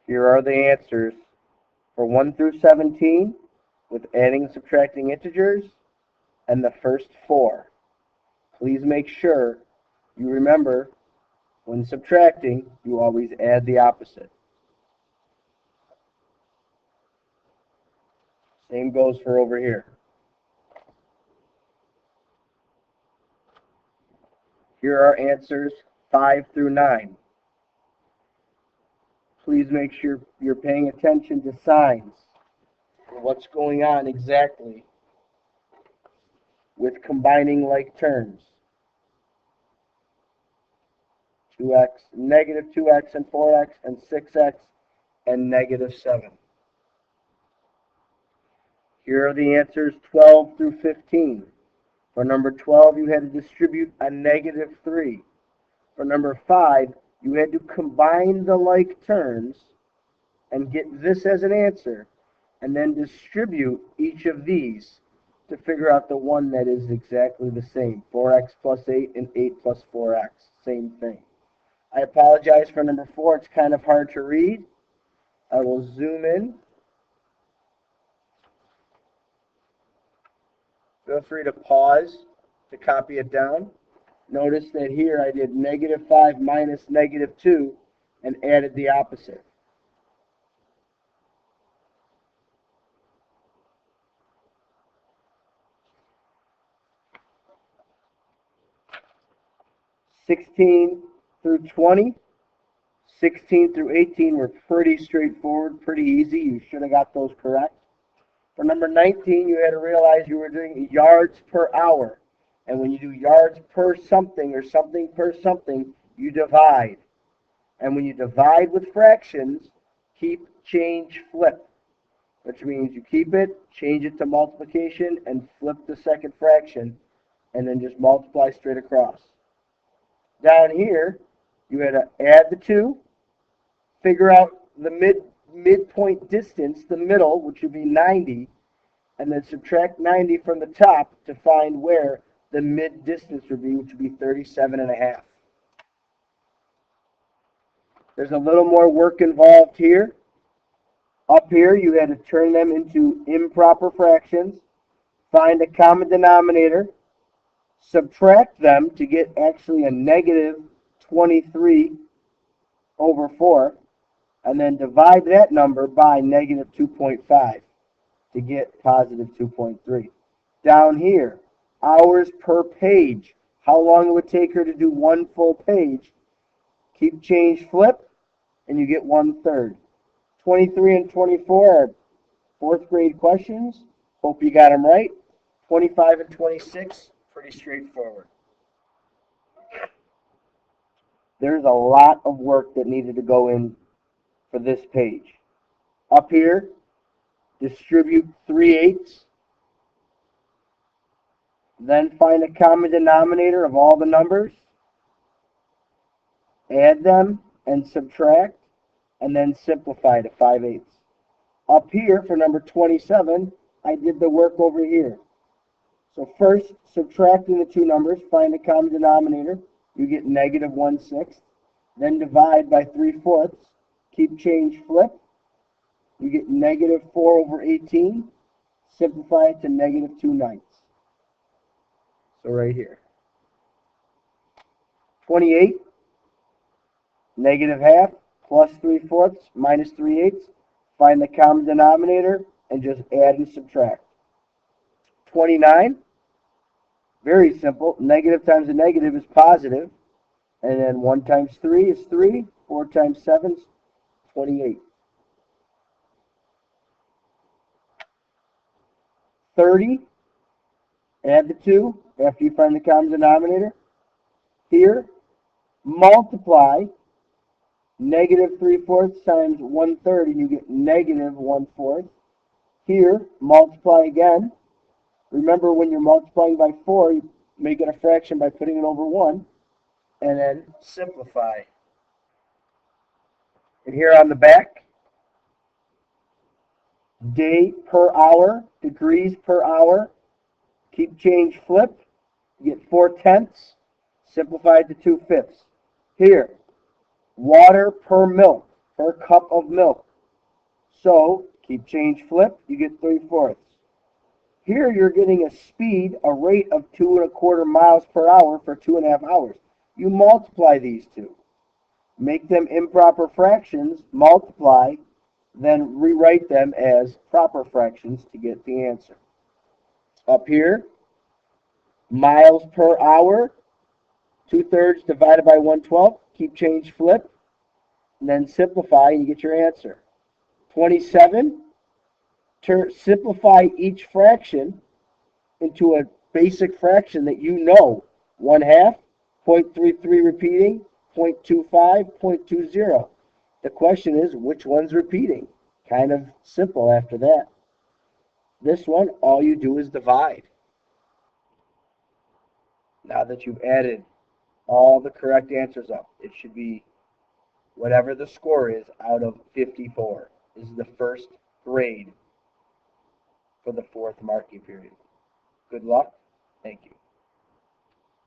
Here are the answers for 1 through 17 with adding and subtracting integers and the first 4. Please make sure you remember when subtracting, you always add the opposite. Same goes for over here. Here are answers 5 through 9. Please make sure you're paying attention to signs for what's going on exactly with combining like terms. 2x, negative 2x and 4x and 6x and negative 7. Here are the answers 12 through 15. For number 12, you had to distribute a negative 3. For number 5, you had to combine the like terms and get this as an answer, and then distribute each of these to figure out the one that is exactly the same. 4x plus 8 and 8 plus 4x. Same thing. I apologize for number 4. It's kind of hard to read. I will zoom in. Feel free to pause to copy it down. Notice that here I did negative 5 minus negative 2 and added the opposite. (16 through 20). 16 through 18 were pretty straightforward, pretty easy. You should have got those correct. For number 19, you had to realize you were doing yards per hour. And when you do yards per something or something per something, you divide. And when you divide with fractions, keep, change, flip. Which means you keep it, change it to multiplication, and flip the second fraction, and then just multiply straight across. Down here, you had to add the 2, figure out the midpoint distance, the middle, which would be 90, and then subtract 90 from the top to find where the mid distance would be, which would be 37.5. There's a little more work involved here. Up here, you had to turn them into improper fractions, find a common denominator, subtract them to get actually a negative 23 over 4, and then divide that number by negative 2.5 to get positive 2.3. Down here, hours per page, how long it would take her to do one full page. Keep, change, flip, and you get 1/3. 23 and 24 are 4th grade questions. Hope you got them right. 25 and 26, pretty straightforward. There's a lot of work that needed to go in for this page. Up here, distribute 3/8. Then find a common denominator of all the numbers. Add them and subtract, and then simplify to 5/8. Up here for number 27, I did the work over here. So first, subtracting the two numbers, find a common denominator. You get negative 1/6. Then divide by 3/4. Keep, change, flip. You get negative 4 over 18. Simplify it to negative 2/9. So right here. 28, negative half, plus 3/4, minus 3/8. Find the common denominator and just add and subtract. 29, very simple. Negative times a negative is positive. And then 1 times 3 is 3. 4 times 7 is 28. 30, add the 2 after you find the common denominator. Here, multiply negative 3/4 times 1/3, and you get negative 1/4. Here, multiply again. Remember, when you're multiplying by 4, you make it a fraction by putting it over 1, and then simplify. And here on the back, day per hour, degrees per hour, keep, change, flip, you get 4/10, simplified to 2/5. Here, water per milk, per cup of milk. So, keep change flip, you get 3/4. Here you're getting a speed, a rate of 2¼ miles per hour for 2½ hours. You multiply these two. Make them improper fractions, multiply, then rewrite them as proper fractions to get the answer. Up here, miles per hour, 2/3 divided by 1/12, keep change flip, and then simplify and you get your answer. 27, simplify each fraction into a basic fraction that you know. 1/2, 0.33 repeating, 0.25, 0.20. The question is, which one's repeating? Kind of simple after that. This one, all you do is divide. Now that you've added all the correct answers up, it should be whatever the score is out of 54. This is the first grade for the fourth marking period. Good luck. Thank you.